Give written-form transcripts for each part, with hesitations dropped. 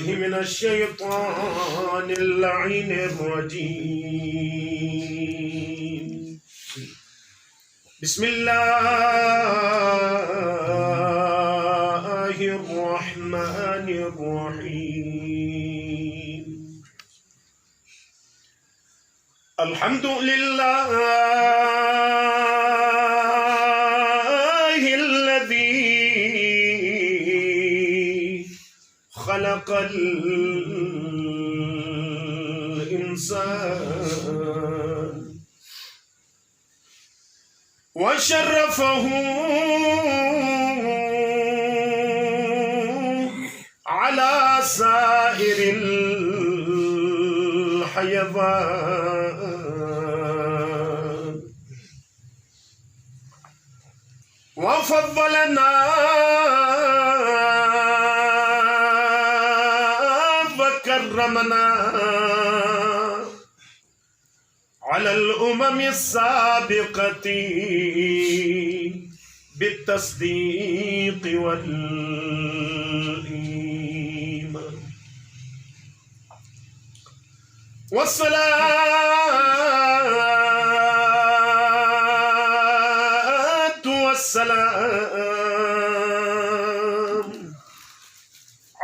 بالله من الشيطان اللعين الرجيم. بسم الله الرحمن الرحيم. الحمد لله خلق الإنسان وشرفه على سائر الحيوان وفضلنا وكرمنا على الأمم السابقة بالتصديق والإيمان والصلاة والسلام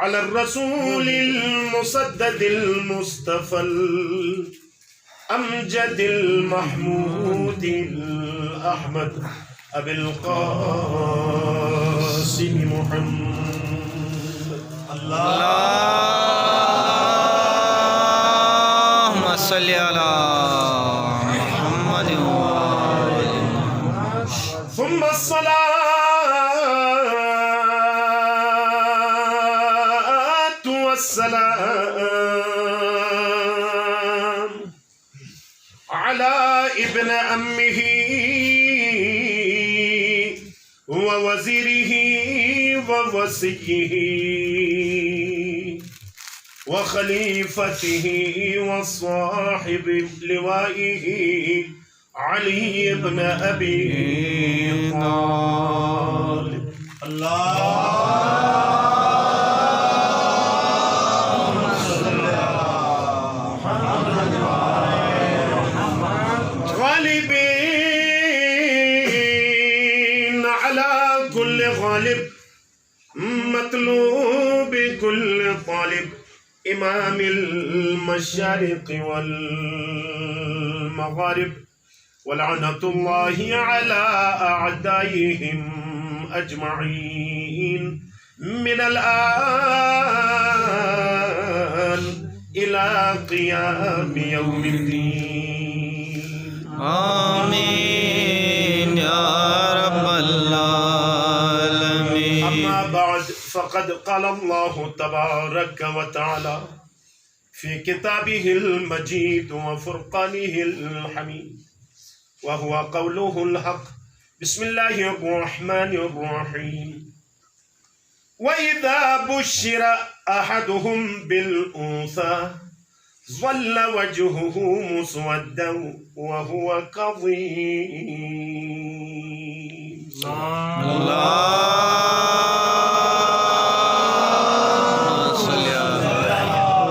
على الرسول المسدد المصطفى الأمجد المحمود الأحمد أبي القاسم محمد. اللهم صل على محمد ثم الصلاة والسلام على ابن أمه ووزيره ووصيه وخليفته وصاحب لوائه علي بن أبي طالب. غالبين على كل غالب مطلوب كل طالب إمام المشارق والمغارب ولعنة الله على أعدائهم أجمعين من الآن إلى قيام يوم الدين. آمين يا رب العالمين. أما بعد فقد قال الله تبارك وتعالى في كتابه المجيد وفرقانه الحميد وهو قوله الحق. بسم الله الرحمن الرحيم. وإذا بشر أحدهم بالأنثى ظل وجهه مسودا وهو كظيم. اللهم صل على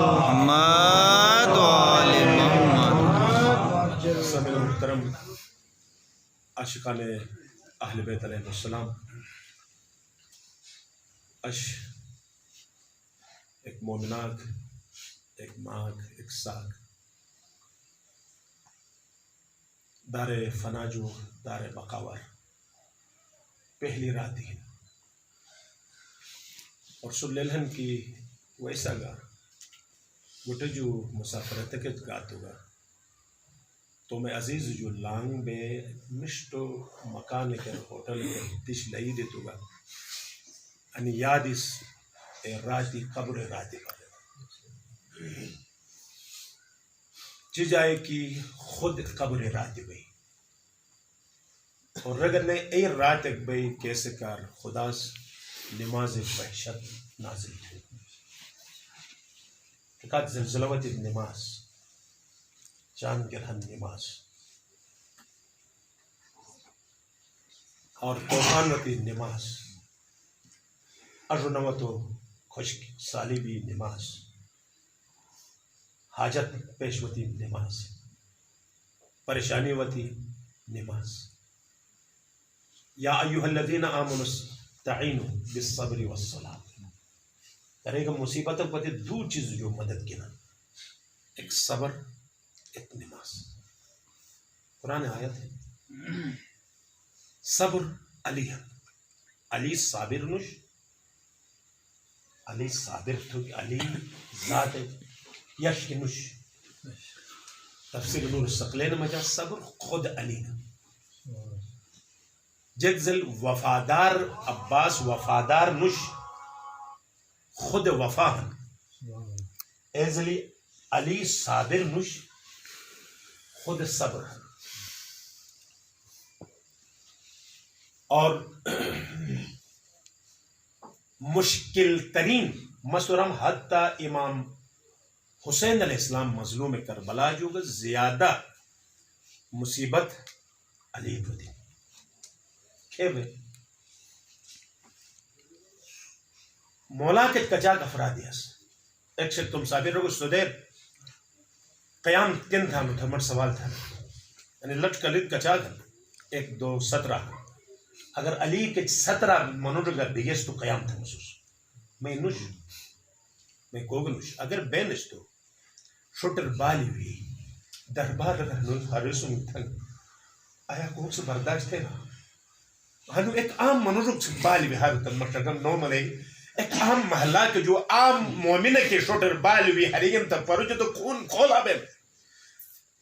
محمد وآل محمد. سامعین محترم، عاشقان اہل بیت علیہ السلام، اش ایک مومنات، ایک ماگ، ایک ساگ دار فناجو دار بقاور پہلی رات ہی اور سلیلہن کی ویسا گا گوٹے جو مسافرتکت گاتو گا تو میں عزیز جو لانگ بے مشتو مکان کر ہوٹل کے دش لئی دیتو گا ان یادس اے راتی قبر راتی پر چی جائے کی خود قبر راتی بھئی اور رگر نے ای رات ایک بھئی کیسے کار خدا نماز وحشت نازل تھی کہت زلزلوت نماز چاند گرہن نماز اور طوفان وتی نماز ارنوتو خشک سالی بھی نماز، حاجت پیش ہوتی نماز، پریشانی ہوتی نماز. یا ایھا الذین آمنوا استعینوا بالصبر والصلاۃ. کرے گا مصیبت پتہ دو چیز جو مدد کنا، ایک صبر ایک نماز. قرآن آیت ہے صبر علی علی صابر نش، علی صابر تو علی ذات یش نش. تفسیر نور الثقلین مجا صبر خود علی جگزل وفادار عباس وفادار نش خود وفا ایزلی علی صابر نش خود صبر. اور مشکل ترین مسورم حتی امام حسین علیہ السلام مظلوم کربلا جو زیادہ مصیبت علی کو دی. مولا کے کچاک افرادیس ایک سے تم صابر رہو سدیر قیام کن تھا مٹھمٹ سوال تھا یعنی لٹ کلید کچاک 1 2 17 اگر علی کے 17 منوڈ کا بیس تو قیام تھا محسوس میں نش میں کوگ نش اگر بے نش تو شٹر بالی ہوئی دربار اگر نل حرسوں تھن آیا کوگ سے برداشت ہے نا ہنو ایک عام منوڈ سے بالی ہوئی حرسوں مطلب نورمل ہے ایک عام محلہ کے جو عام مومنہ کے شٹر بالی ہوئی حریگن تک پرو جو تو خون کھولا بے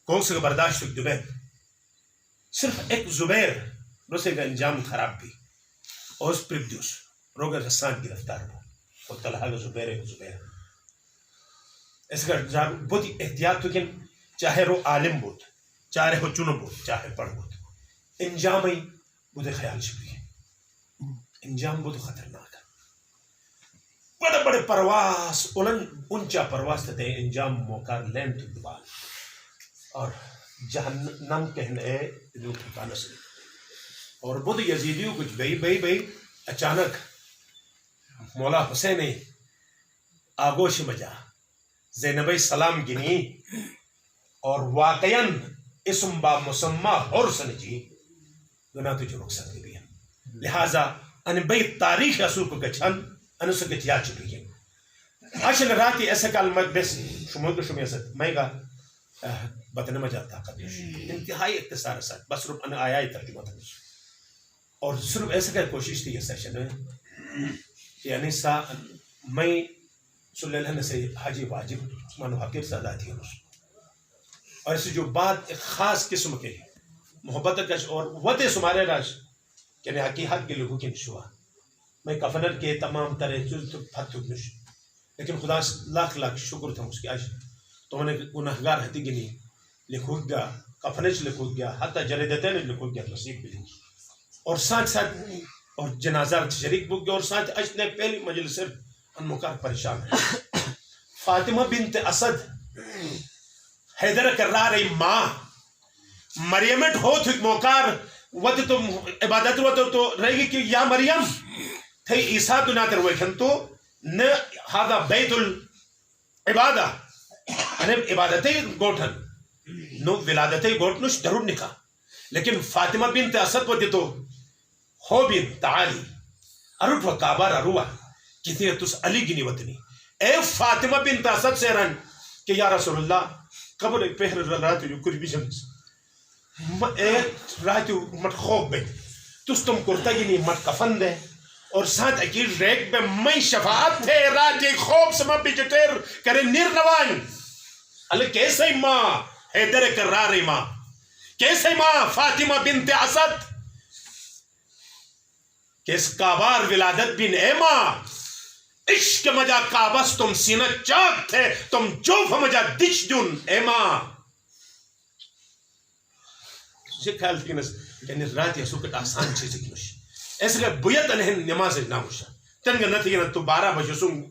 کوگ سے برداشت ہوئی دبے صرف ایک زبیر روسے کا انجام خراب بھی اور اس پردیوس روگا رسان گرفتار ہو اور طلحہ کا زبیر ہے زبیر اس کا بہت احتیاط تو کن چاہے رو عالم بود چاہے ہو چنو بود چاہے پڑھ بود انجام ہی بہت خیال شکری ہے انجام بہت خطرناک ہے بڑے بڑے پرواز اونچا پرواز تھے انجام موقع لین تو دبال اور جہنم کہنے جو ٹھکانہ سے اور بدھ یزیدیوں کچھ بھئی اچانک مولا حسین آگوش مجا زینبی سلام گنی اور واقعاً اسم با مسمہ حرسن جی گنا تجھے رخصت بھی ہے لہذا ان بھئی تاریخ اصول کو گچھن انو سے گچھ یا چکی ہے آشن راتی ایسے کالمت بیس شمول کو شمی اسد میں گا بطن مجا طاقت انتہائی اختصار ساتھ بس رب ان آیائی ترجمہ تھا اور صرف ایسا کہ کوشش تھی یہ سیشن میں یعنی میں صلی اللہ علیہ سے حاجی واجب منو حقیر زیادہ تھی اور اس جو بات ایک خاص قسم کے محبت کا اور وطے سمارے راج یعنی حقیقت کے لوگوں کی نشوا میں کفنر کے تمام طرح پھت نش لیکن خدا لاکھ لاکھ شکر تھا اس کی آج تو میں نے گناہگار ہتی گنی لکھو گیا کفنچ لکھو گیا حتی جریدتین لکھو گیا نصیب بھی اور ساتھ ساتھ اور جنازہ شریک بک گیا اور ساتھ اجنے پہلی مجلس انمکار پریشان ہے فاطمہ بنت اسد حیدر کرا رہی ماں مریمٹ ہو تھک موکار وقت تو عبادت ہوا تو رہے گی کہ یا مریم تھے عیسیٰ دنیا تر ویکھن تو نہ ہادا بیت العبادہ یعنی عبادتیں گوٹھن نو ولادتیں گوٹنش ضرور نکا لیکن فاطمہ بنت اسد ودی تو ہو بین تعالی اروٹ و کعبہ روا کتنی تس علی گنی وطنی اے فاطمہ بنت اسد سے رن کہ یا رسول اللہ قبر پہر رات جو کچھ بھی جمس اے رات مت خوب بیت تس تم کرتا گنی مت کفن دے اور ساتھ اکیل ریک بے میں شفاعت تھے رات خوب سما بھی جتر کرے نیر نوائن علی کیسے ماں حیدر کرا رہی ماں کیسے ماں فاطمہ بنت اسد کیس کعبار ولادت بن اے ماں عشق مجا کعبس تم سینہ چاک تھے تم جوف مجا دش جن اے ماں یہ خیال تھی یعنی رات یا سکت آسان چیزیں کنوش ایسے کہ بیت انہیں نماز ناموشا تنگا نتیجہ تو 12 بجے سن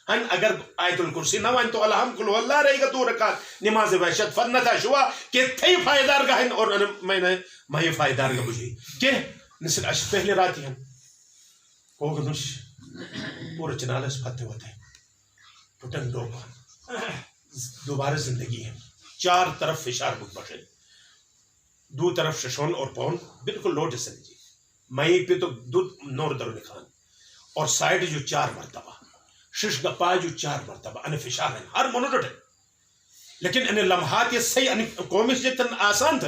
ہن اگر آیت الکرسی نہ وائن تو الحمد کلو اللہ رہے گا 2 رکعت نماز وحشت فرنتا شوا کہ تھی فائدار گاہن اور میں نے مہی فائدار گا بجھے کہ نسل پہلے راتی ہیں ہوگا نوش پورے چنالس پھتے ہوتے پٹن ڈوبان دوبارہ زندگی ہے. چار طرف فشار بک بخشے دو طرف ششون اور پون بالکل لوٹ سے جی مئی پہ تو دودھ نور درو نکھان اور سائڈ جو 4 مرتبہ شش گپا جو 4 مرتبہ ان فشار ہیں ہر منوٹ ہے لیکن ان لمحات یہ صحیح ان قومش جتن آسان تھا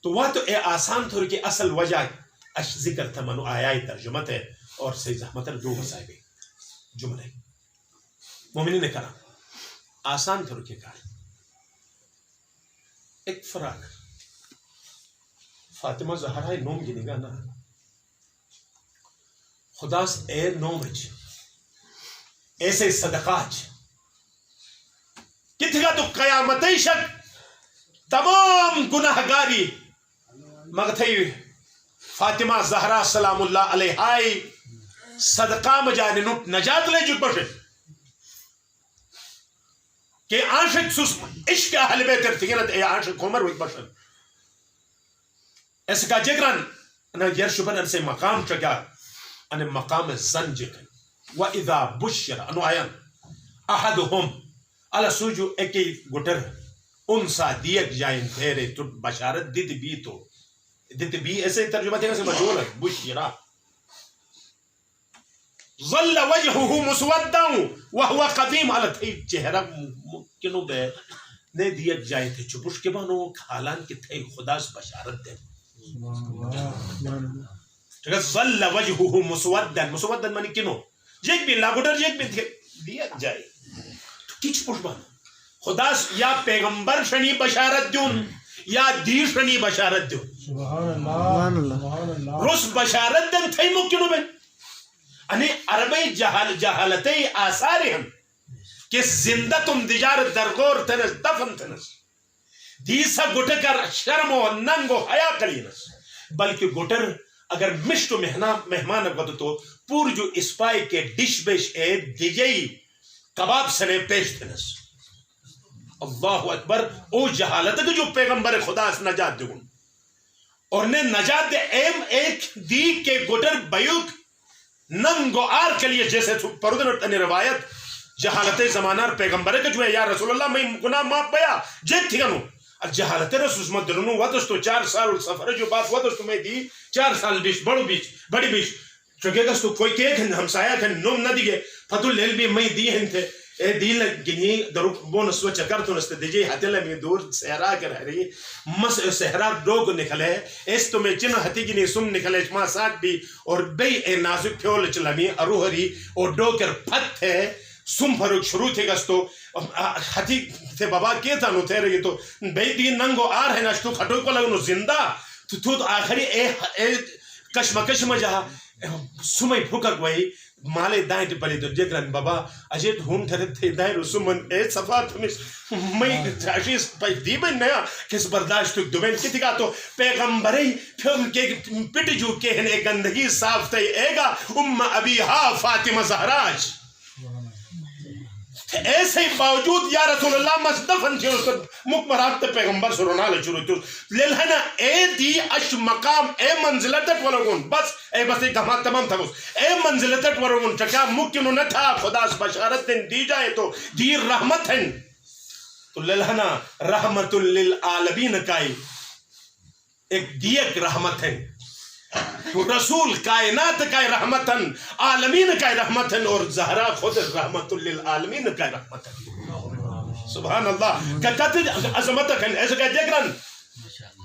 تو وہ تو اے آسان تھوڑی کہ اصل وجہ اش ذکر تھا منو آیائی ترجمت ہے اور صحیح زحمت ہے 2 مسائبے جملے مومنی نے کہا آسان تھوڑی کہ کہا ایک فراق فاطمہ زہرا نوم گنی گا نا خدا سے اے نومج ایسے صدقات کتنا تو قیامت شک تمام گناہ گاری مگتھئی فاطمہ زہرا سلام اللہ علیہ صدقہ مجانے نوٹ نجات لے جت بشے کہ عاشق سوس عشق اہل بیت ارتگینت اے عاشق عمر ہوئی بشن ایسے کا جگران انہا یرشبن ان سے مقام چکا ان مقام زن جکن وَإِذَا بُشِّرَ انو آیان احدهم علا سوجو ایکی گٹر انسا دیگ جائن تیرے تو بشارت دیت بھی تو دیت بھی ایسے ترجمہ تھے سے مجھول ہے بُشِّرَ ظل وجهه مسودا وهو قدیم علا تھی چہرہ ممکنو بے نے دیگ جائن تھے چپوش کے بانو حالان کی تھے خدا سے بشارت دے ظل وجهه مسودا مسودا منی کنو جیک بھی لاگوٹر جیک بھی دیگ جائے تو کچھ پوش بانو خدا یا پیغمبر شنی بشارت دیون یا دیر شنی بشارت دیون سبحان اللہ روس بشارت دن تھے ممکنو بے انہیں عربی جہالتی آثار ہم کہ زندہ تم دیجار درگور تنس دفن تنس دیسا گٹکر شرم و ننگ و حیاء کلینس بلکہ گٹر اگر مشت و مہمان اگد تو پور جو اسپائی کے ڈش بیش اے دیجئی کباب سنے پیش تنس اللہ اکبر او جہالت کے جو پیغمبر خدا اس نجات دے اور نے نجات دے ایم ایک دی کے گٹر بیوک ننگو آر کے لیے جیسے پردن روایت جہالت زمانہ پیغمبر کے جو ہے یا رسول اللہ میں گناہ ماں پیا جیت تھی گنو جہالت رسول اللہ درنو واتس تو 4 سال سفر جو بات واتس تو میں دی 4 سال بیش بڑو بیش بڑی بیش چکے گا تو کوئی کیک ہمسایا کھن نوم نہ دیگے فتو لیل بھی میں دی ہن تھے اے دیل گنی درو بونس و چکر تو نستے دیجے ہتیلہ میں دور سہرا کر رہی مس سہرا ڈوگ نکلے اس تو میں چنہ ہتی گنی سم نکلے ماں ساتھ بھی اور بے اے نازک پھول چلمی اروہری اور ڈوکر پھت ہے سم فروک شروع تھے گس تو ہتی تھے بابا کیا تھا نو تھے رہی تو بے دی ننگو آر ہے نشتو کھٹو کو لگنو زندہ تو آخری اے کشمکش میں جہاں سمئی پھکک وئی مالے دائیں ٹی پلی تو جگران بابا اجیت ہون تھے تھے دائیں رسومن اے صفات ہمیش میں اشیس پای دی بین نیا کس برداشت تک دوبین کی تھا تو پیغمبری پھر کے پٹ جو کے ہنے گندگی صاف تے اے گا ابیہا فاطمہ زہراج ایسے ہی باوجود یا رسول اللہ مصدفن تھی اس مکمرات پیغمبر سرونا لے شروع تو لیلہنا اے دی اش مقام اے منزلتت ورگون بس اے بس ایک دھمات تمام تھا اے منزلتت ورگون چکا ممکنو نہ تھا خدا اس بشارت دن دی جائے تو دی رحمت ہیں تو لیلہنا رحمت للعالمین کائی ایک دیک رحمت ہیں رسول کائنات کا رحمتن عالمین کا رحمتن اور زہرا خود رحمت للعالمین کا رحمتن سبحان اللہ کہتے عظمتک ہیں ایسے کہتے ہیں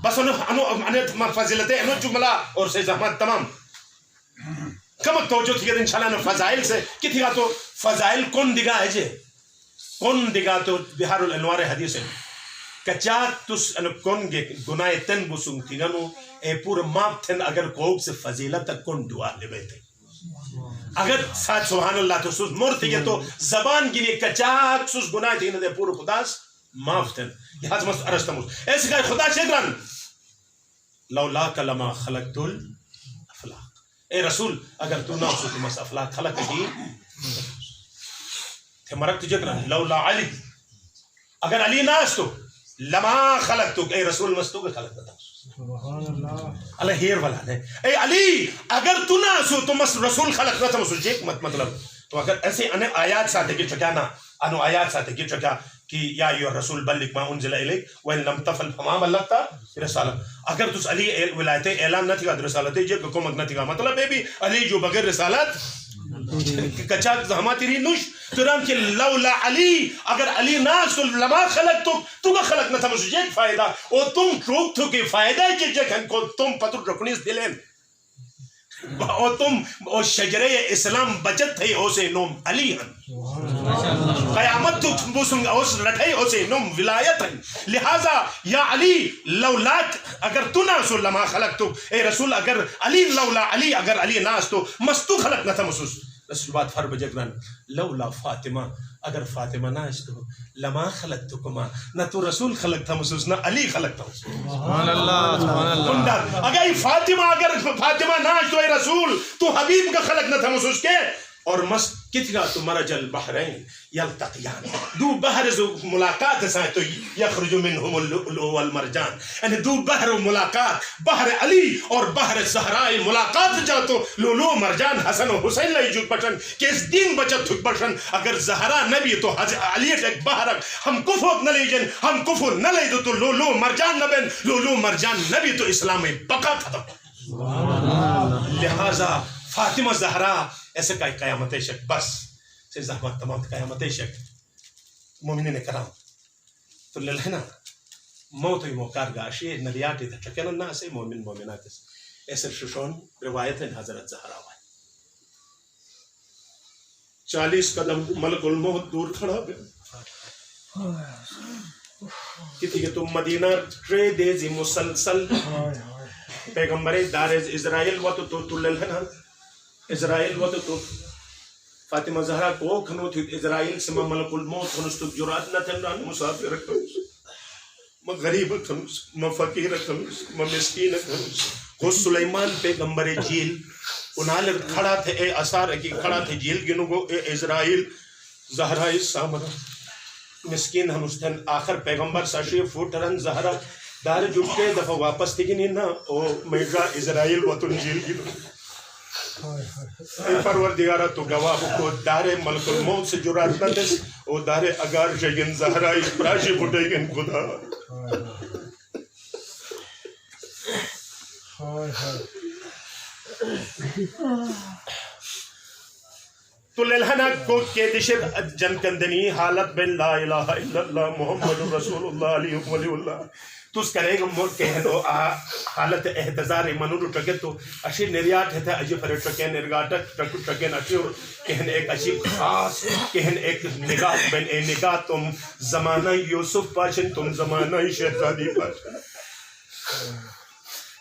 بس انہوں فضیلتیں انہوں جملہ اور سے زحمت تمام کمک توجہ تھی کہ انشاءاللہ فضائل سے کتھی گا تو فضائل کون دگا ہے جے کون دگا تو بحار الانوار حدیث ہے کچاک تس کون گناہ تن بسنگ تھی گنو اے پور ماپ تھن اگر کوک سے فضیلت کن دعا لے بیتے اگر ساتھ سبحان اللہ تو سوز مور تھی تو زبان گنی کچاک سوز گناہ تھی گنو دے پور خداس ماپ تھن یہ حض مست عرستموز ایسے کہا خدا شکران لولاک لما خلقت الافلاق اے رسول اگر تو نہ سو تمس افلاق خلق ہی تھے مرک تجھے کرن لولا علی اگر علی نہ اس تو لما خلقتو اے رسول مستو کے خلق بتا اللہ ہیر والا ہے اے علی اگر تو نہ سو تو رسول خلق نہ تم سوچے مطلب تو اگر ایسے ان آیات ساتھ کہ چکا نا انو آیات ساتھ کہ چکا کہ یا ایھا الرسول بلغ ما انزل الیک وان لم تفعل فما بلغت رسالت اگر تو علی ولایت اعلان نہ تھا رسالت جے کو مت نہ تھا مطلب ہے بھی علی جو بغیر رسالت کچا ہما تیری نوش ترام کہ لولا علی اگر علی ناس لما خلق تو کا خلق نہ تھا مجھے ایک فائدہ او تم ٹروک تو کہ فائدہ ہے کہ جکن کو تم پتر رکنیس دلین او تم او شجرے اسلام بچت ہے او سے نوم علی ہن قیامت تو بوسنگ اوس رٹھے او سے نوم ولایت ہے لہذا یا علی لولاک اگر تو نہ سو لما خلق تو اے رسول اگر علی لولا علی اگر علی ناس تو مستو خلق نہ تھا مسوس رسول بات فر بجگران لولا فاطمہ اگر فاطمہ نہ اس تو لما خلق تو کما نہ تو رسول خلق تھا مسوس نہ علی خلق تھا سبحان اللہ سبحان اللہ اگر فاطمہ نہ اس تو اے رسول تو حبیب کا خلق نہ تھا مسوس کے اور مس کتنا تو مرج البحرین یلتقیان دو بحر جو ملاقات سائیں تو یخرج منہم اللؤلؤ والمرجان یعنی دو بحر ملاقات بحر علی اور بحر زہراء ملاقات جا تو لؤلؤ مرجان حسن و حسین لئی جو بچن کہ اس دین بچت تھک بچن اگر زہرا نبی تو علی ایک بحر ہم کفر نہ لیجن ہم کفر نہ لے دو تو لؤلؤ مرجان نہ بین لؤلؤ مرجان نبی تو اسلام بقا ختم لہذا فاطمہ زہرا ایسے کا قیامت شک بس سے زحمت تمام قیامت شک مومنین کرام تو للہنا موت ہی موقار گاشی نلیاتی تھا چکن اللہ سے مومن مومنات ایسے ششون روایت ہے حضرت زہرا ہوئے 40 قدم ملک الموت دور کھڑا گیا کتی کہ تم مدینہ ٹرے دیزی مسلسل پیغمبر دار اسرائیل و تو للہنا اسرائیل و تو فاطمہ زہرا کو کھنو تھی اسرائیل سے ملک الموت کھنوس تو جرات نہ تھن ران مسافر کھنوس غریب کھنوس فقیر کھنوس مسکین کھنوس کو سلیمان پیغمبر جیل انال کھڑا تھے اے اثار کی کھڑا تھے جیل گنو گو اے اسرائیل زہرا سامرا مسکین ہنوس تھن آخر پیغمبر ساشی فوٹرن زہرا دار جمٹے دفعہ واپس تھی گنی نا او میڈرا اسرائیل و تن جیل گنو اے پروردگارہ تو گواہ کو دار ملک الموت سے جرات نہ دس او دار اگار شگن زہرائی پراشی بھٹے گن خدا تو للہنا کو کیدشر جنکندنی حالت بین لا الہ الا اللہ محمد رسول اللہ علیہ ولی اللہ تو اس کرے گا مور کہنو حالت احتضار منور ٹکے تو اشی نریات ہے اجی پر ٹکے نرگاٹک ٹکے اشیور کہن ایک اشی خاص کہن ایک نگاہ بین اے نگاہ تم زمانہ یوسف پاشن تم زمانہ شہزادی پاشن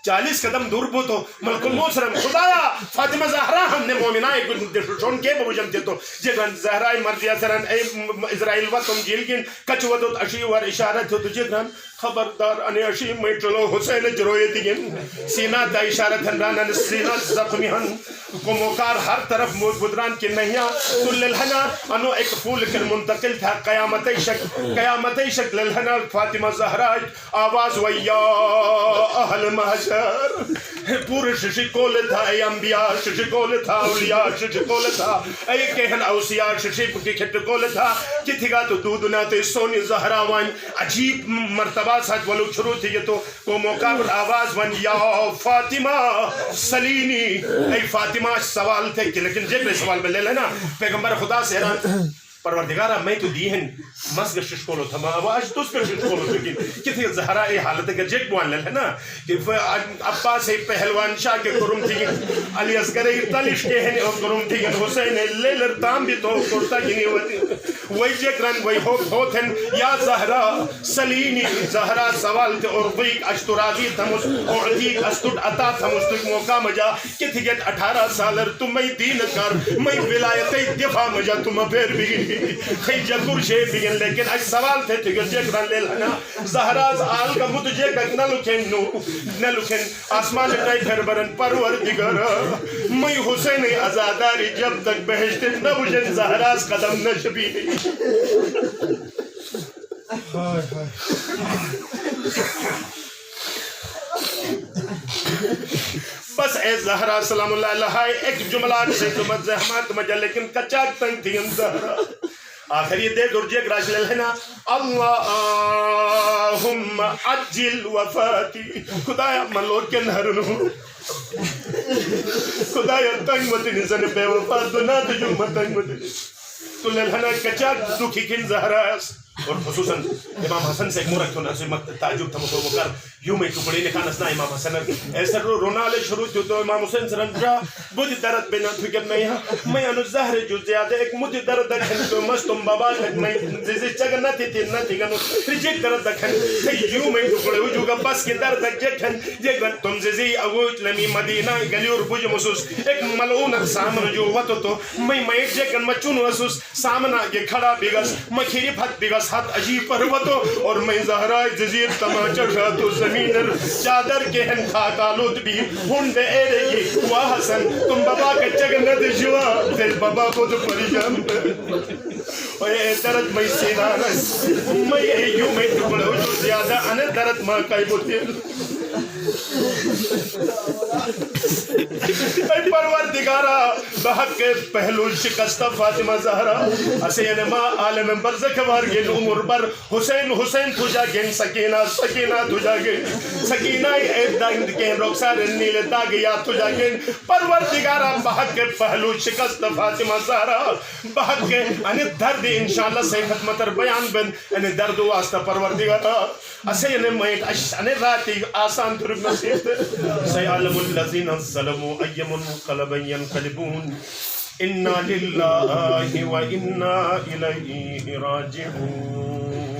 40 قدم دور بو تو ملک الموت سرم خدایا فاطمہ زہرا ہم نے مومنائے شون کے بوجن تے تو جگن زہرائی مرضیہ سرن اے اسرائیل و تم جیل گن کچ ودت اشی ور اشارت تو جگن خبردار ان اشی میٹلو حسین جرویت گن سینہ دا اشارت ہنران سینہ زخمی ہن کو موکار ہر طرف موت بدران کی نہیاں تو للہنا انو ایک پھول کر منتقل تھا قیامت شک للہنا فاطمہ زہرا آواز ویا اہل محشر پورے ششکول تھا اے انبیاء ششکول تھا اولیاء ششکول تھا اے کہن اوسیاء ششک کی کھٹکول تھا کتھی گا تو دودنا تے سونی زہرا وان عجیب مرتبہ ساتھ ولو شروع تھی تو کو موقع پر آواز وان یا فاطمہ سلینی اے فاطمہ سوال تھے لیکن جب سوال میں لے لینا پیغمبر خدا سے حیران پروردگارہ میں تو دیہن مسگر ششکولو تھا آج تو اس پر ششکولو تھا کتنی زہرا اے حالت ہے جیک بوان لے لینا کہ ابا سے پہلوان شاہ کے کرم تھی علی اصغر تلش کے ہیں اور کرم تھی حسین لے لرتام بھی تو کرتا گنی ہوتی وہی جیک رن وہی ہوتن یا زہرا سلینی زہرا سوال تھے اور وہی اشتراضی تھمس اور دیگ استد عطا تھمس تک موقع مجا کتھی گیٹ 18 سالر تم میں دین کر میں ولایت دفاع مجا تم پھر بھی خی جگر شے بگن لیکن اج سوال تھے تو جیک رن لے لنا زہراز آل کا مت جیک نہ لکھن آسمان ٹائی پھر برن پروردگار میں حسین ازاداری جب تک بہشت نہ بجن زہراز قدم نہ شبی بس اے زہرا سلام اللہ علیہ ایک جملات سے تمہیں زحمات مجھے لیکن کچاک تنگ تھی ان زہرا آخر یہ دے درجے گراش لینا اللہم عجل وفاتی خدایا ملوک کے نہرنو خدایا تنگ متی نزن بے وفات دنا تجھو متنگ متی تو لیلہنا کچاک دکھی کن زہرا اور خصوصاً امام حسن سے ایک مرک ہونا سے تعجب تھا مکر مکر یوں میں کپڑی لکھانا سنا امام حسن ایسا رونا لے شروع تھی تو امام حسین سرن جا بودی درد بنا فکر میں میں انو زہر جو زیادہ ایک مودی درد دکھن تو مستم بابا میں زیزی چگن نہ تھی نہ تھی گنو رجیک درد دکھن یوں میں کپڑی ہو جو گا بس کی درد دکھن جگن تم زیزی اوچ لمی مدینہ گلی اور بوج مسوس ایک ملعون سامن جو وطو تو میں ایک جگن مچون وسوس سامن آگے کھڑا بیگس مکھیری پھت بیگس ہاتھ عجیب پروتو اور میں زہرائے جزیر تماچا تو زمین چادر کے ہن خاک آلود بھی ہنڈ اے رہی ہوا حسن تم بابا کا چگنت جوا دل بابا کو تو پریشان اور اے درد میں سینانا میں ایو میں ٹکڑو جو زیادہ انے درد ماں کائی بوتی اے پروردگارا بحق کے پہلو شکستہ فاطمہ زہرا حسین ماں عالم برزخ وارگن عمر بر حسین حسین تجا گن سکینہ سکینہ تجا گن سکینہ ایب دائند کے رخسار نیل داگیا تجا گن پروردگارا بحق کے پہلو شکستہ فاطمہ زہرا بحق کے انہیں درد انشاءاللہ سے ختمتر بیان بن انہیں درد واسطہ پروردگارا حسین مائٹ انہیں راتی آسان ترک نصیب سیعلم اللذین ظلموا ایم منقلب ینقلبون انا للہ و انا الیہ راجعون